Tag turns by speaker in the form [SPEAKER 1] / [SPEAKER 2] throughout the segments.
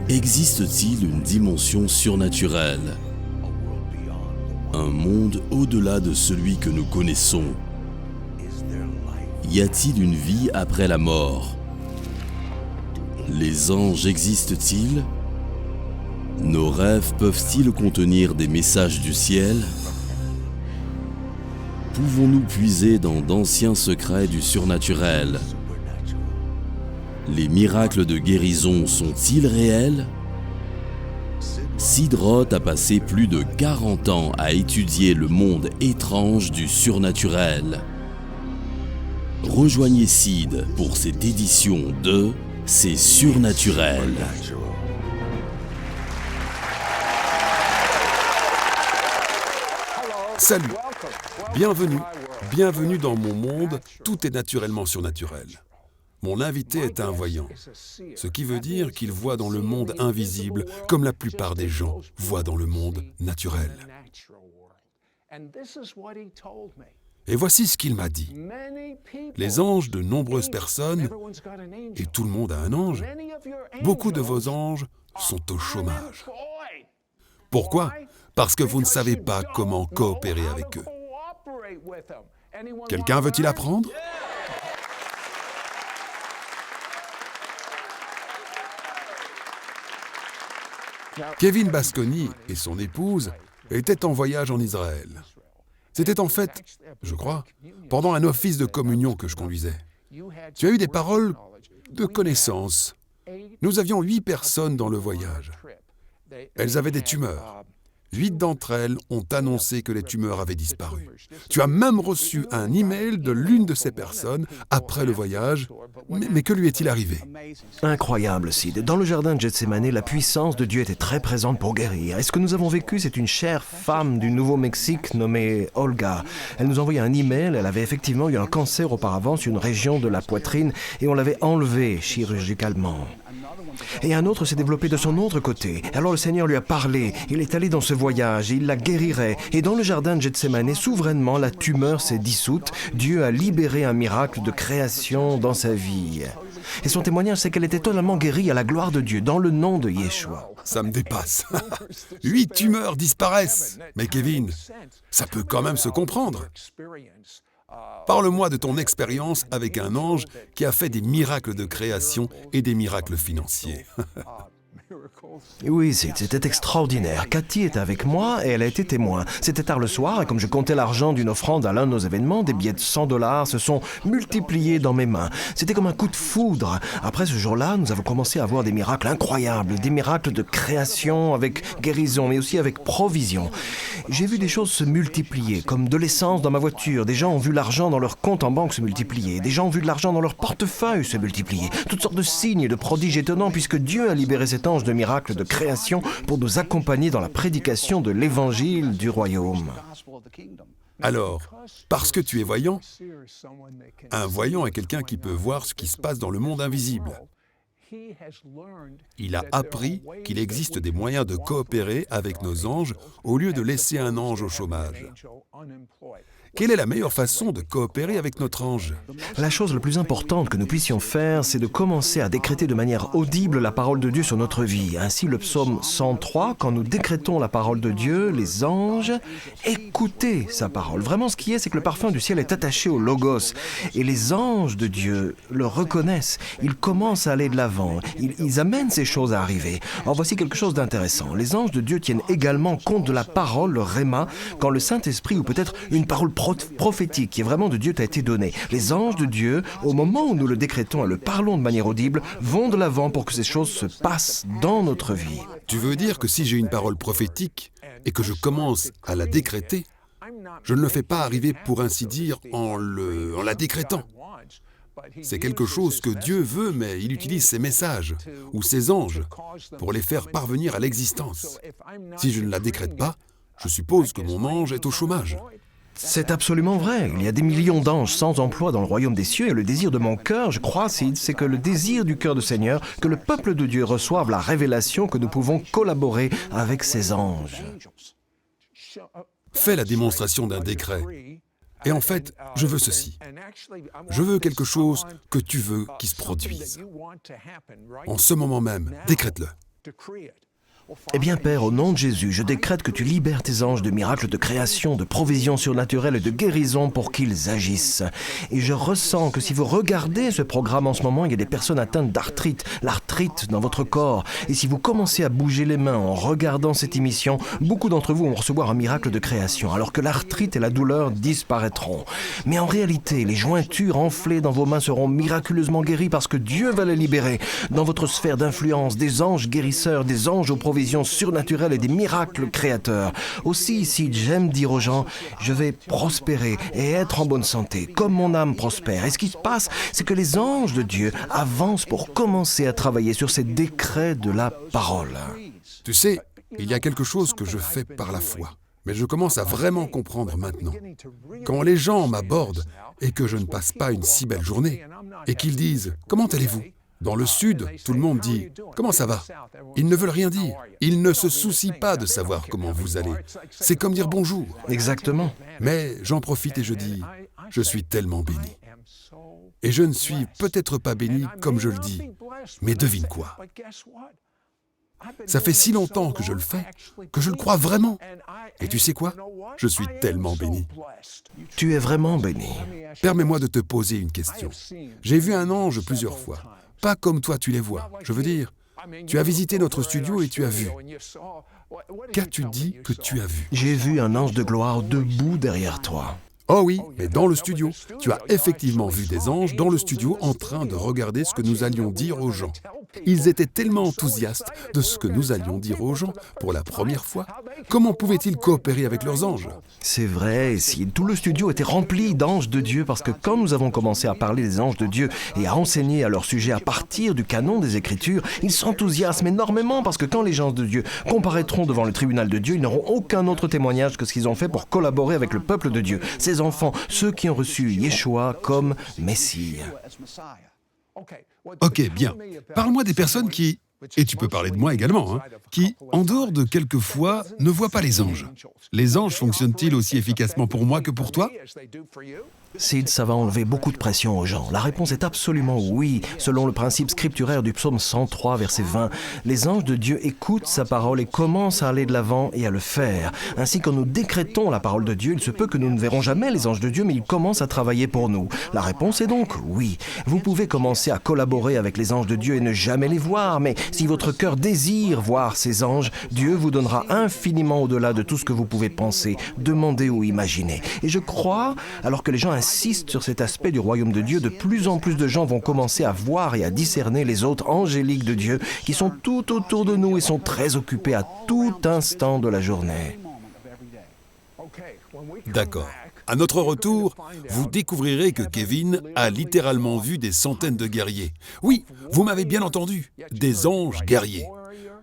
[SPEAKER 1] Existe-t-il une dimension surnaturelle? Un monde au-delà de celui que nous connaissons? Y a-t-il une vie après la mort? Les anges existent-ils? Nos rêves peuvent-ils contenir des messages du ciel? Pouvons-nous puiser dans d'anciens secrets du surnaturel? Les miracles de guérison sont-ils réels? Sid Roth a passé plus de 40 ans à étudier le monde étrange du surnaturel. Rejoignez Sid pour cette édition de C'est surnaturel.
[SPEAKER 2] Salut, bienvenue dans mon monde, tout est naturellement surnaturel. Mon invité est un voyant, ce qui veut dire qu'il voit dans le monde invisible comme la plupart des gens voient dans le monde naturel. Et voici ce qu'il m'a dit. Les anges de nombreuses personnes, et tout le monde a un ange, beaucoup de vos anges sont au chômage. Pourquoi ? Parce que vous ne savez pas comment coopérer avec eux. Quelqu'un veut-il apprendre ? Kevin Basconi et son épouse étaient en voyage en Israël. C'était en fait, je crois, pendant un office de communion que je conduisais. Tu as eu des paroles de connaissance. Nous avions 8 personnes dans le voyage. Elles avaient des tumeurs. 8 d'entre elles ont annoncé que les tumeurs avaient disparu. Tu as même reçu un email de l'une de ces personnes après le voyage. Mais que lui est-il arrivé ?
[SPEAKER 3] Incroyable, Sid. Dans le jardin de Gethsémané, la puissance de Dieu était très présente pour guérir. Et ce que nous avons vécu, c'est une chère femme du Nouveau-Mexique nommée Olga. Elle nous envoyait un email. Elle avait effectivement eu un cancer auparavant sur une région de la poitrine et on l'avait enlevé chirurgicalement. Et un autre s'est développé de son autre côté. Alors le Seigneur lui a parlé. Il est allé dans ce voyage et il la guérirait. Et dans le jardin de Gethsémané, souverainement, la tumeur s'est dissoute. Dieu a libéré un miracle de création dans sa vie. Et son témoignage, c'est qu'elle était totalement guérie à la gloire de Dieu, dans le nom de Yeshua.
[SPEAKER 2] Ça me dépasse. 8 tumeurs disparaissent. Mais Kevin, ça peut quand même se comprendre. Parle-moi de ton expérience avec un ange qui a fait des miracles de création et des miracles financiers.
[SPEAKER 3] Oui, c'était extraordinaire. Cathy était avec moi et elle a été témoin. C'était tard le soir et comme je comptais l'argent d'une offrande à l'un de nos événements, des billets de $100 se sont multipliés dans mes mains. C'était comme un coup de foudre. Après ce jour-là, nous avons commencé à voir des miracles incroyables, des miracles de création avec guérison, mais aussi avec provision. J'ai vu des choses se multiplier, comme de l'essence dans ma voiture. Des gens ont vu l'argent dans leur compte en banque se multiplier. Des gens ont vu de l'argent dans leur portefeuille se multiplier. Toutes sortes de signes et de prodiges étonnants puisque Dieu a libéré cet ange de miracles de création pour nous accompagner dans la prédication de l'évangile du royaume.
[SPEAKER 2] Alors, parce que tu es voyant, un voyant est quelqu'un qui peut voir ce qui se passe dans le monde invisible. Il a appris qu'il existe des moyens de coopérer avec nos anges au lieu de laisser un ange au chômage. Quelle est la meilleure façon de coopérer avec notre ange ?
[SPEAKER 3] La chose la plus importante que nous puissions faire, c'est de commencer à décréter de manière audible la parole de Dieu sur notre vie. Ainsi, le psaume 103, quand nous décrétons la parole de Dieu, les anges écoutez sa parole. Vraiment, ce qui est, c'est que le parfum du ciel est attaché au logos. Et les anges de Dieu le reconnaissent. Ils commencent à aller de l'avant. Ils amènent ces choses à arriver. Or, voici quelque chose d'intéressant. Les anges de Dieu tiennent également compte de la parole, le réma, quand le Saint-Esprit ou peut-être une parole prophétique qui est vraiment de Dieu t'a été donnée. Les anges de Dieu, au moment où nous le décrétons et le parlons de manière audible, vont de l'avant pour que ces choses se passent dans notre vie.
[SPEAKER 2] Tu veux dire que si j'ai une parole prophétique et que je commence à la décréter, je ne le fais pas arriver pour ainsi dire en la décrétant. C'est quelque chose que Dieu veut, mais il utilise ses messages ou ses anges pour les faire parvenir à l'existence. Si je ne la décrète pas, je suppose que mon ange est au chômage.
[SPEAKER 3] C'est absolument vrai. Il y a des millions d'anges sans emploi dans le royaume des cieux et le désir de mon cœur, je crois, c'est que le désir du cœur du Seigneur, que le peuple de Dieu reçoive la révélation que nous pouvons collaborer avec ses anges.
[SPEAKER 2] Fais la démonstration d'un décret. Et en fait, je veux ceci. Je veux quelque chose que tu veux qui se produise. En ce moment même, décrète-le.
[SPEAKER 3] Eh bien, Père, au nom de Jésus, je décrète que tu libères tes anges de miracles de création, de provisions surnaturelles et de guérison pour qu'ils agissent. Et je ressens que si vous regardez ce programme en ce moment, il y a des personnes atteintes d'arthrite, l'arthrite dans votre corps. Et si vous commencez à bouger les mains en regardant cette émission, beaucoup d'entre vous vont recevoir un miracle de création, alors que l'arthrite et la douleur disparaîtront. Mais en réalité, les jointures enflées dans vos mains seront miraculeusement guéries parce que Dieu va les libérer. Dans votre sphère d'influence, des anges guérisseurs, des anges aux provisions surnaturelles et des miracles créateurs. Aussi, ici, j'aime dire aux gens, je vais prospérer et être en bonne santé, comme mon âme prospère. Et ce qui se passe, c'est que les anges de Dieu avancent pour commencer à travailler sur ces décrets de la parole.
[SPEAKER 2] Tu sais, il y a quelque chose que je fais par la foi, mais je commence à vraiment comprendre maintenant. Quand les gens m'abordent et que je ne passe pas une si belle journée, et qu'ils disent « Comment allez-vous ?» Dans le Sud, tout le monde dit « Comment ça va ?» Ils ne veulent rien dire. Ils ne se soucient pas de savoir comment vous allez. C'est comme dire bonjour.
[SPEAKER 3] Exactement.
[SPEAKER 2] Mais j'en profite et je dis « Je suis tellement béni. » Et je ne suis peut-être pas béni comme je le dis, mais devine quoi ? Ça fait si longtemps que je le fais, que je le crois vraiment. Et tu sais quoi ? Je suis tellement béni.
[SPEAKER 3] Tu es vraiment béni.
[SPEAKER 2] Permets-moi de te poser une question. J'ai vu un ange plusieurs fois. Pas comme toi tu les vois. Je veux dire, tu as visité notre studio et tu as vu. Qu'as-tu dit que tu as vu ?
[SPEAKER 3] J'ai vu un ange de gloire debout derrière toi.
[SPEAKER 2] Oh oui, mais dans le studio. Tu as effectivement vu des anges dans le studio en train de regarder ce que nous allions dire aux gens. Ils étaient tellement enthousiastes de ce que nous allions dire aux gens pour la première fois. Comment pouvaient-ils coopérer avec leurs anges ?
[SPEAKER 3] C'est vrai, si tout le studio était rempli d'anges de Dieu, parce que quand nous avons commencé à parler des anges de Dieu et à enseigner à leur sujet à partir du canon des Écritures, ils s'enthousiasment énormément parce que quand les gens de Dieu comparaîtront devant le tribunal de Dieu, ils n'auront aucun autre témoignage que ce qu'ils ont fait pour collaborer avec le peuple de Dieu, ses enfants, ceux qui ont reçu Yeshua comme Messie.
[SPEAKER 2] Ok, bien. Parle-moi des personnes qui, et tu peux parler de moi également, qui, en dehors de quelques fois, ne voient pas les anges. Les anges fonctionnent-ils aussi efficacement pour moi que pour toi ?
[SPEAKER 3] Sid, ça va enlever beaucoup de pression aux gens. La réponse est absolument oui, selon le principe scripturaire du psaume 103, verset 20. Les anges de Dieu écoutent sa parole et commencent à aller de l'avant et à le faire. Ainsi, quand nous décrétons la parole de Dieu, il se peut que nous ne verrons jamais les anges de Dieu, mais ils commencent à travailler pour nous. La réponse est donc oui. Vous pouvez commencer à collaborer avec les anges de Dieu et ne jamais les voir, mais si votre cœur désire voir ces anges, Dieu vous donnera infiniment au-delà de tout ce que vous pouvez penser, demander ou imaginer. Et je crois, alors que les gens insistent sur cet aspect du royaume de Dieu, de plus en plus de gens vont commencer à voir et à discerner les autres angéliques de Dieu qui sont tout autour de nous et sont très occupés à tout instant de la journée.
[SPEAKER 2] D'accord. À notre retour, vous découvrirez que Kevin a littéralement vu des centaines de guerriers. Oui, vous m'avez bien entendu, des anges guerriers.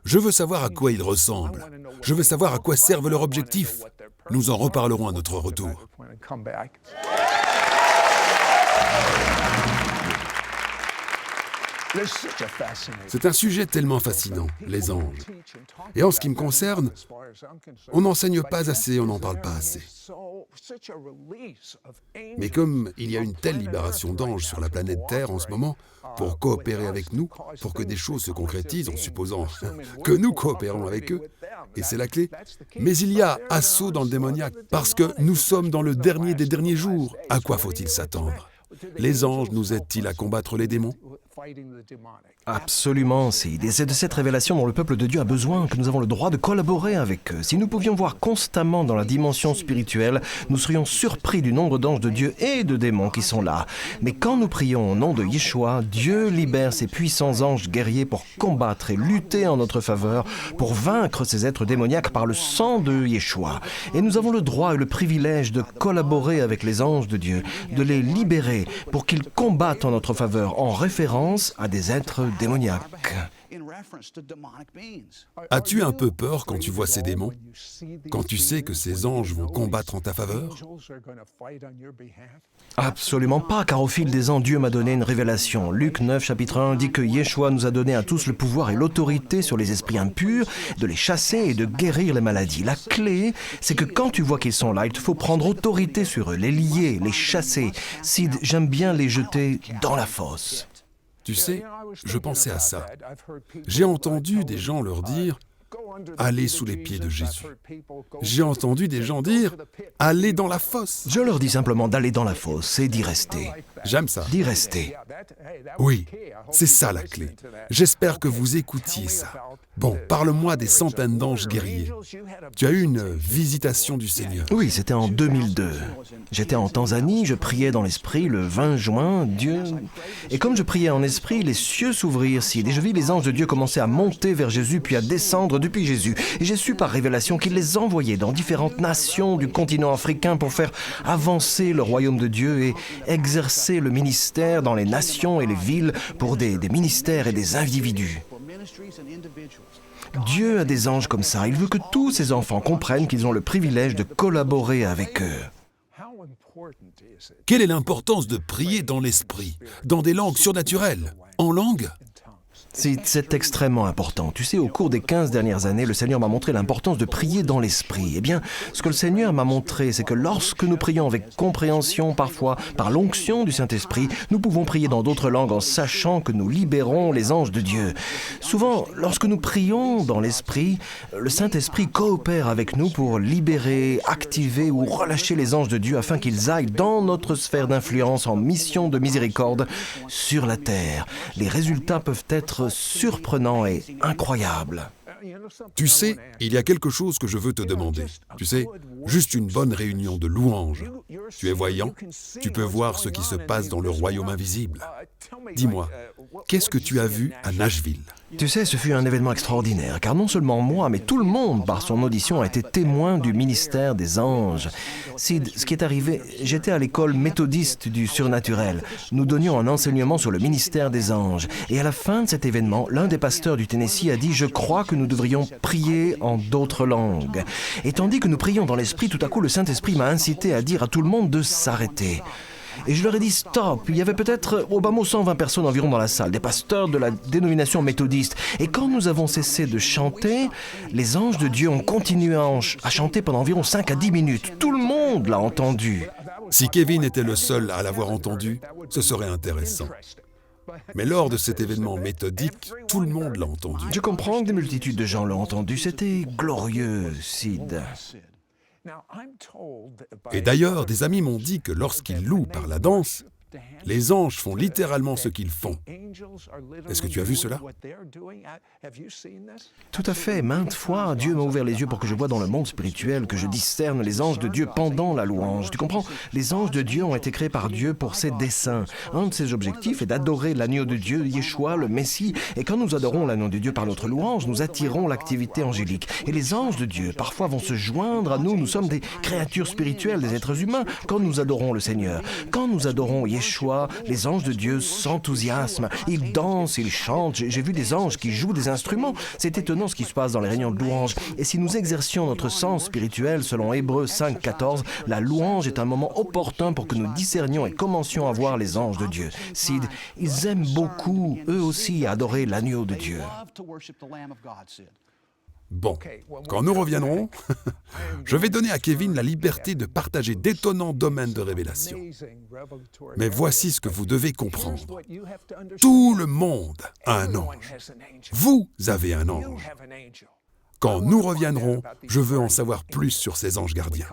[SPEAKER 2] Je veux savoir à quoi ils ressemblent. Je veux savoir à quoi servent leurs objectifs. Nous en reparlerons à notre retour. C'est un sujet tellement fascinant, les anges. Et en ce qui me concerne, on n'enseigne pas assez, on n'en parle pas assez. Mais comme il y a une telle libération d'anges sur la planète Terre en ce moment, pour coopérer avec nous, pour que des choses se concrétisent en supposant que nous coopérons avec eux, et c'est la clé, mais il y a assaut dans le démoniaque, parce que nous sommes dans le dernier des derniers jours. À quoi faut-il s'attendre ? Les anges nous aident-ils à combattre les démons ?
[SPEAKER 3] Absolument, Sid. Et c'est de cette révélation dont le peuple de Dieu a besoin, que nous avons le droit de collaborer avec eux. Si nous pouvions voir constamment dans la dimension spirituelle, nous serions surpris du nombre d'anges de Dieu et de démons qui sont là. Mais quand nous prions au nom de Yeshua, Dieu libère ses puissants anges guerriers pour combattre et lutter en notre faveur, pour vaincre ces êtres démoniaques par le sang de Yeshua. Et nous avons le droit et le privilège de collaborer avec les anges de Dieu, de les libérer pour qu'ils combattent en notre faveur en référence à des êtres démoniaques.
[SPEAKER 2] As-tu un peu peur quand tu vois ces démons ? Quand tu sais que ces anges vont combattre en ta faveur ?
[SPEAKER 3] Absolument pas, car au fil des ans, Dieu m'a donné une révélation. Luc 9, chapitre 1, dit que Yeshua nous a donné à tous le pouvoir et l'autorité sur les esprits impurs, de les chasser et de guérir les maladies. La clé, c'est que quand tu vois qu'ils sont là, il te faut prendre autorité sur eux, les lier, les chasser. Sid, j'aime bien les jeter dans la fosse.
[SPEAKER 2] Tu sais, je pensais à ça. J'ai entendu des gens leur dire « Allez sous les pieds de Jésus ». J'ai entendu des gens dire « Allez dans la fosse ».
[SPEAKER 3] Je leur dis simplement d'aller dans la fosse et d'y rester.
[SPEAKER 2] J'aime ça.
[SPEAKER 3] D'y rester.
[SPEAKER 2] Oui, c'est ça la clé. J'espère que vous écoutiez ça. Bon, parle-moi des centaines d'anges guerriers. Tu as eu une visitation du Seigneur.
[SPEAKER 3] Oui, c'était en 2002. J'étais en Tanzanie, je priais dans l'esprit le 20 juin, Dieu... Et comme je priais en esprit, les cieux s'ouvrirent, Sid, et je vis les anges de Dieu commencer à monter vers Jésus, puis à descendre depuis Jésus. Et j'ai su par révélation qu'il les envoyait dans différentes nations du continent africain pour faire avancer le royaume de Dieu et exercer le ministère dans les nations et les villes pour des ministères et des individus. Dieu a des anges comme ça. Il veut que tous ses enfants comprennent qu'ils ont le privilège de collaborer avec eux.
[SPEAKER 2] Quelle est l'importance de prier dans l'esprit, dans des langues surnaturelles, en langue ?
[SPEAKER 3] C'est extrêmement important. Tu sais, au cours des 15 dernières années, le Seigneur m'a montré l'importance de prier dans l'esprit. Eh bien, ce que le Seigneur m'a montré, c'est que lorsque nous prions avec compréhension, parfois par l'onction du Saint-Esprit, nous pouvons prier dans d'autres langues en sachant que nous libérons les anges de Dieu. Souvent, lorsque nous prions dans l'esprit, le Saint-Esprit coopère avec nous pour libérer, activer ou relâcher les anges de Dieu afin qu'ils aillent dans notre sphère d'influence en mission de miséricorde sur la terre. Les résultats peuvent être surprenant et incroyable.
[SPEAKER 2] Tu sais, il y a quelque chose que je veux te demander. Tu sais, juste une bonne réunion de louanges. Tu es voyant, tu peux voir ce qui se passe dans le royaume invisible. Dis-moi, qu'est-ce que tu as vu à Nashville ?
[SPEAKER 3] Tu sais, ce fut un événement extraordinaire, car non seulement moi, mais tout le monde, par son audition, a été témoin du ministère des anges. Sid, ce qui est arrivé, j'étais à l'école méthodiste du surnaturel. Nous donnions un enseignement sur le ministère des anges. Et à la fin de cet événement, l'un des pasteurs du Tennessee a dit « Je crois que nous devrions prier en d'autres langues. » Et tandis que nous prions dans l'esprit, tout à coup, le Saint-Esprit m'a incité à dire à tout le monde de s'arrêter. Et je leur ai dit stop. Il y avait peut-être au bas mot 120 personnes environ dans la salle, des pasteurs de la dénomination méthodiste. Et quand nous avons cessé de chanter, les anges de Dieu ont continué à chanter pendant environ 5 à 10 minutes. Tout le monde l'a entendu.
[SPEAKER 2] Si Kevin était le seul à l'avoir entendu, ce serait intéressant. Mais lors de cet événement méthodique, tout le monde l'a entendu.
[SPEAKER 3] Je comprends que des multitudes de gens l'ont entendu. C'était glorieux, Sid.
[SPEAKER 2] Et d'ailleurs, des amis m'ont dit que lorsqu'ils louent par la danse, les anges font littéralement ce qu'ils font. Est-ce que tu as vu cela ?
[SPEAKER 3] Tout à fait. Maintes fois, Dieu m'a ouvert les yeux pour que je voie dans le monde spirituel, que je discerne les anges de Dieu pendant la louange. Tu comprends ? Les anges de Dieu ont été créés par Dieu pour ses desseins. Un de ses objectifs est d'adorer l'agneau de Dieu, Yeshua, le Messie. Et quand nous adorons l'agneau de Dieu par notre louange, nous attirons l'activité angélique. Et les anges de Dieu, parfois, vont se joindre à nous. Nous sommes des créatures spirituelles, des êtres humains, quand nous adorons le Seigneur. Quand nous adorons Yeshua, les anges de Dieu s'enthousiasment. Ils dansent, ils chantent. J'ai vu des anges qui jouent des instruments. C'est étonnant ce qui se passe dans les réunions de louange. Et si nous exercions notre sens spirituel, selon Hébreux 5:14, la louange est un moment opportun pour que nous discernions et commencions à voir les anges de Dieu. Sid, ils aiment beaucoup, eux aussi, adorer l'agneau de Dieu.
[SPEAKER 2] Bon, quand nous reviendrons, je vais donner à Kevin la liberté de partager d'étonnants domaines de révélation. Mais voici ce que vous devez comprendre. Tout le monde a un ange. Vous avez un ange. Quand nous reviendrons, je veux en savoir plus sur ces anges gardiens.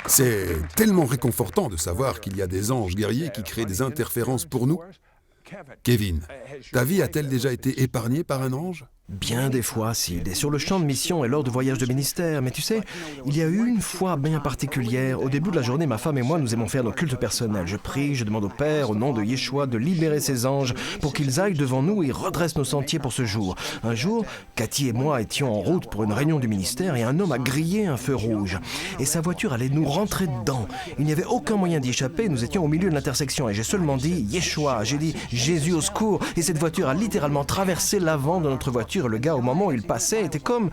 [SPEAKER 2] C'est tellement réconfortant de savoir qu'il y a des anges guerriers qui créent des interférences pour nous. Kevin, ta vie a-t-elle déjà été épargnée par un ange ?
[SPEAKER 3] Bien des fois, Sid, et sur le champ de mission et lors de voyages de ministère. Mais tu sais, il y a eu une fois bien particulière. Au début de la journée, ma femme et moi, nous aimons faire nos cultes personnels. Je prie, je demande au Père, au nom de Yeshua, de libérer ses anges pour qu'ils aillent devant nous et redressent nos sentiers pour ce jour. Un jour, Cathy et moi étions en route pour une réunion du ministère et un homme a grillé un feu rouge. Et sa voiture allait nous rentrer dedans. Il n'y avait aucun moyen d'y échapper, nous étions au milieu de l'intersection et j'ai seulement dit « Yeshua ». J'ai dit « Jésus au secours » et cette voiture a littéralement traversé l'avant de notre voiture. Le gars, au moment où il passait, était comme...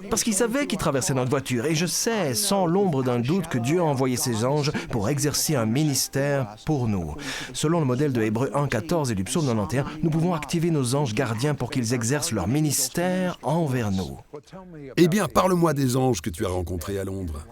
[SPEAKER 3] Parce qu'il savait qu'il traversait notre voiture. Et je sais, sans l'ombre d'un doute, que Dieu a envoyé ses anges pour exercer un ministère pour nous. Selon le modèle de Hébreux 1:14 et du psaume 91, nous pouvons activer nos anges gardiens pour qu'ils exercent leur ministère envers nous.
[SPEAKER 2] Eh bien, parle-moi des anges que tu as rencontrés à Londres.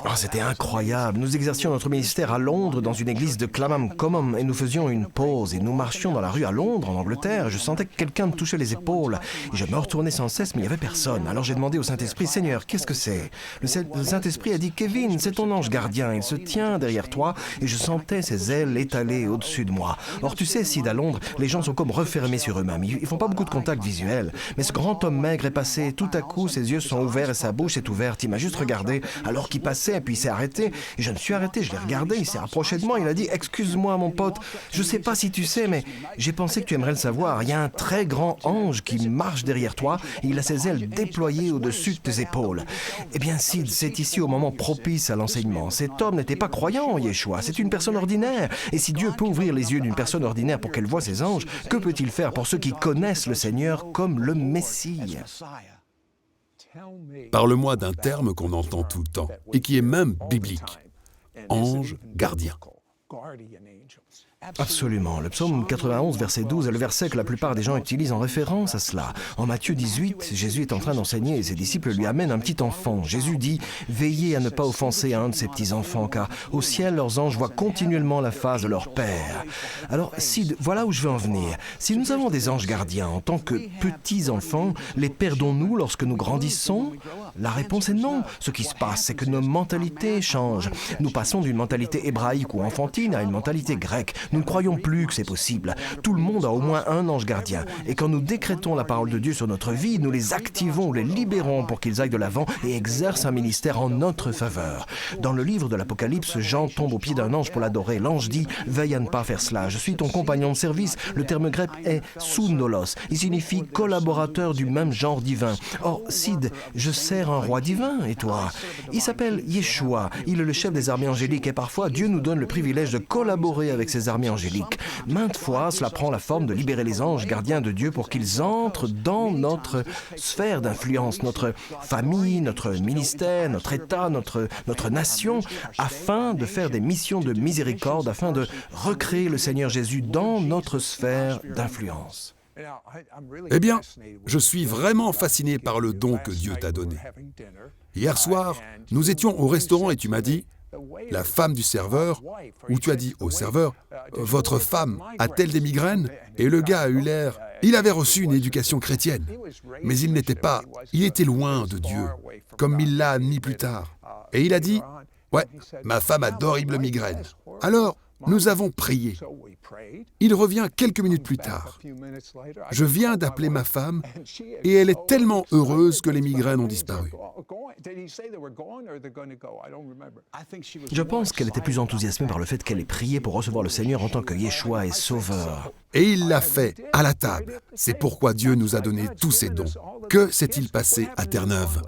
[SPEAKER 3] Oh, c'était incroyable. Nous exercions notre ministère à Londres dans une église de Clapham Common et nous faisions une pause et nous marchions dans la rue à Londres, en Angleterre. Je sentais que quelqu'un me touchait les épaules et je me retournais sans cesse, mais il n'y avait personne. Alors j'ai demandé au Saint-Esprit, « Seigneur, qu'est-ce que c'est ?» Le Saint-Esprit a dit, « Kevin, c'est ton ange gardien. Il se tient derrière toi et je sentais ses ailes étalées au-dessus de moi. » Or, tu sais, Sid, à Londres, les gens sont comme refermés sur eux-mêmes. Ils font pas beaucoup de contact visuel. Mais ce grand homme maigre est passé. Tout à coup, ses yeux sont ouverts et sa bouche est ouverte. Il m'a juste regardé alors qu'il passait et puis il s'est arrêté. Et je me suis arrêté, je l'ai regardé, il s'est rapproché de moi. Il a dit, « Excuse-moi, mon pote, je sais pas si tu sais, mais j'ai pensé que tu aimerais le savoir. Il y a un très grand ange qui marche derrière toi et il a ses ailes déployées au-dessus de tes épaules. » Eh bien, Sid, c'est ici au moment propice à l'enseignement. Cet homme n'était pas croyant en Yeshua, c'est une personne ordinaire. Et si Dieu peut ouvrir les yeux d'une personne ordinaire pour qu'elle voie ses anges, que peut-il faire pour ceux qui connaissent le Seigneur comme le Messie?
[SPEAKER 2] Parle-moi d'un terme qu'on entend tout le temps et qui est même biblique. Ange gardien.
[SPEAKER 3] Absolument. Le psaume 91, verset 12 est le verset que la plupart des gens utilisent en référence à cela. En Matthieu 18, Jésus est en train d'enseigner et ses disciples lui amènent un petit enfant. Jésus dit « Veillez à ne pas offenser un de ces petits-enfants, car au ciel, leurs anges voient continuellement la face de leur Père. » Alors, Sid, voilà où je veux en venir. Si nous avons des anges gardiens en tant que petits-enfants, les perdons-nous lorsque nous grandissons? La réponse est non. Ce qui se passe, c'est que nos mentalités changent. Nous passons d'une mentalité hébraïque ou enfantine à une mentalité grecque. Nous ne croyons plus que c'est possible. Tout le monde a au moins un ange gardien. Et quand nous décrétons la parole de Dieu sur notre vie, nous les activons, les libérons pour qu'ils aillent de l'avant et exercent un ministère en notre faveur. Dans le livre de l'Apocalypse, Jean tombe aux pieds d'un ange pour l'adorer. L'ange dit « Veille à ne pas faire cela. Je suis ton compagnon de service. » Le terme grec est « sounolos ». Il signifie « collaborateur du même genre divin ». Or, Sid, je sers un roi divin, et toi? Il s'appelle Yeshua. Il est le chef des armées angéliques et parfois, Dieu nous donne le privilège de collaborer avec ses armées angéliques. Maintes fois, cela prend la forme de libérer les anges gardiens de Dieu pour qu'ils entrent dans notre sphère d'influence, notre famille, notre ministère, notre État, notre nation, afin de faire des missions de miséricorde, afin de recréer le Seigneur Jésus dans notre sphère d'influence.
[SPEAKER 2] Eh bien, je suis vraiment fasciné par le don que Dieu t'a donné. Hier soir, nous étions au restaurant et tu m'as dit, la femme du serveur, ou tu as dit au serveur, votre femme a-t-elle des migraines? Et le gars a eu l'air, il avait reçu une éducation chrétienne, mais il était loin de Dieu, comme il l'a admis plus tard. Et il a dit, ouais, ma femme a d'horribles migraines. Alors, nous avons prié. Il revient quelques minutes plus tard. Je viens d'appeler ma femme et elle est tellement heureuse que les migraines ont disparu.
[SPEAKER 3] Je pense qu'elle était plus enthousiasmée par le fait qu'elle ait prié pour recevoir le Seigneur en tant que Yeshua et Sauveur.
[SPEAKER 2] Et il l'a fait à la table. C'est pourquoi Dieu nous a donné tous ces dons. Que s'est-il passé à Terre-Neuve?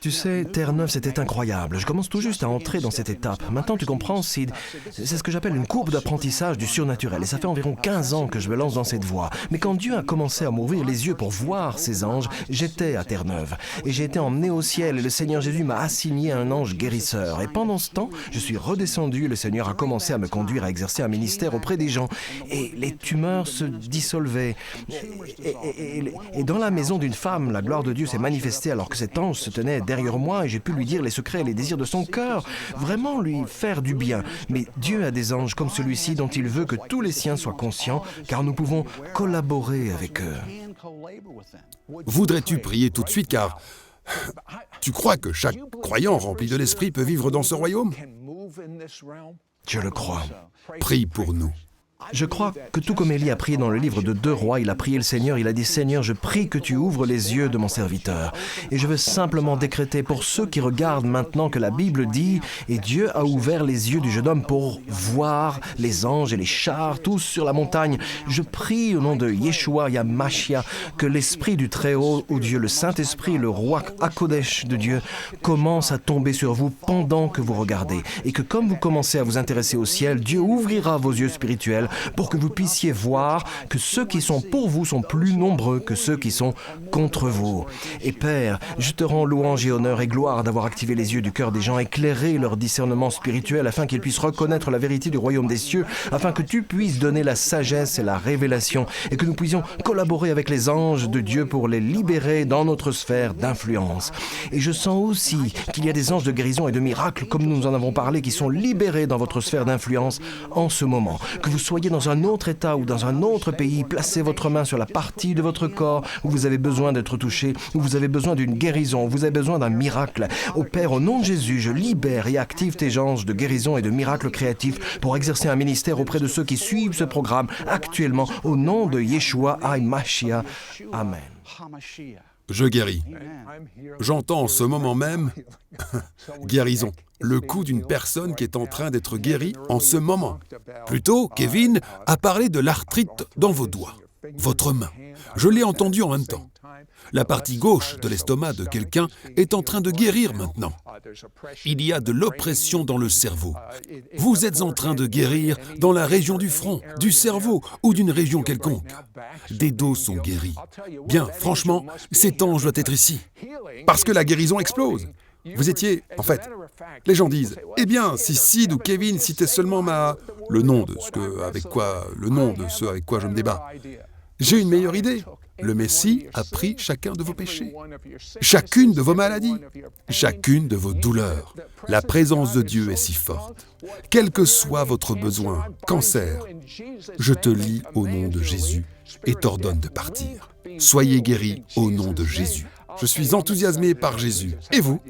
[SPEAKER 3] Tu sais, Terre-Neuve, c'était incroyable. Je commence tout juste à entrer dans cette étape. Maintenant, tu comprends, Sid, c'est ce que j'appelle une courbe d'apprentissage du surnaturel. Et ça fait environ 15 ans que je me lance dans cette voie. Mais quand Dieu a commencé à m'ouvrir les yeux pour voir ses anges, j'étais à Terre-Neuve. Et j'ai été emmené au ciel et le Seigneur Jésus m'a assigné un ange guérisseur. Et pendant ce temps, je suis redescendu et le Seigneur a commencé à me conduire à exercer un ministère auprès des gens. Et les tumeurs se dissolvaient. Et dans la maison d'une femme, la gloire de Dieu s'est manifestée alors que cet ange se tenait derrière moi et j'ai pu lui dire les secrets et les désirs de son cœur, vraiment lui faire du bien. Mais Dieu a des anges comme celui-ci dont il veut que tous les siens soient conscients, car nous pouvons collaborer avec eux.
[SPEAKER 2] Voudrais-tu prier tout de suite, car tu crois que chaque croyant rempli de l'Esprit peut vivre dans ce royaume?
[SPEAKER 3] Je le crois.
[SPEAKER 2] Prie pour nous.
[SPEAKER 3] Je crois que tout comme Élie a prié dans le livre de 2 Rois, il a prié le Seigneur, il a dit « Seigneur, je prie que tu ouvres les yeux de mon serviteur. » Et je veux simplement décréter pour ceux qui regardent maintenant que la Bible dit « Et Dieu a ouvert les yeux du jeune homme pour voir les anges et les chars tous sur la montagne. » Je prie au nom de Yeshua Yamashia que l'Esprit du Très-Haut, ô Dieu, le Saint-Esprit, le Roi Hakodesh de Dieu, commence à tomber sur vous pendant que vous regardez. Et que comme vous commencez à vous intéresser au ciel, Dieu ouvrira vos yeux spirituels spirituel, pour que vous puissiez voir que ceux qui sont pour vous sont plus nombreux que ceux qui sont contre vous. Et Père, je te rends louange et honneur et gloire d'avoir activé les yeux du cœur des gens, éclairé leur discernement spirituel afin qu'ils puissent reconnaître la vérité du royaume des cieux, afin que tu puisses donner la sagesse et la révélation et que nous puissions collaborer avec les anges de Dieu pour les libérer dans notre sphère d'influence. Et je sens aussi qu'il y a des anges de guérison et de miracles, comme nous en avons parlé, qui sont libérés dans votre sphère d'influence en ce moment. Que vous soyez dans un autre état ou dans un autre pays, placez votre main sur la partie de votre corps où vous avez besoin d'être touché, où vous avez besoin d'une guérison, où vous avez besoin d'un miracle. Ô Père, au nom de Jésus, je libère et active tes anges de guérison et de miracles créatifs pour exercer un ministère auprès de ceux qui suivent ce programme actuellement, au nom de Yeshua HaMashiach. Amen.
[SPEAKER 2] Je guéris. J'entends en ce moment même guérison, le coup d'une personne qui est en train d'être guérie en ce moment. Plutôt, Kevin a parlé de l'arthrite dans vos doigts, votre main. Je l'ai entendu en même temps. La partie gauche de l'estomac de quelqu'un est en train de guérir maintenant. Il y a de l'oppression dans le cerveau. Vous êtes en train de guérir dans la région du front, du cerveau ou d'une région quelconque. Des dos sont guéris. Bien, franchement, cet ange doit être ici. Parce que la guérison explose. Vous étiez, en fait, les gens disent, eh bien, si Sid ou Kevin citaient seulement le nom de ce avec quoi je me débat. J'ai une meilleure idée. Le Messie a pris chacun de vos péchés, chacune de vos maladies, chacune de vos douleurs. La présence de Dieu est si forte. Quel que soit votre besoin, cancer, je te lis au nom de Jésus et t'ordonne de partir. Soyez guéris au nom de Jésus. Je suis enthousiasmé par Jésus. Et vous ?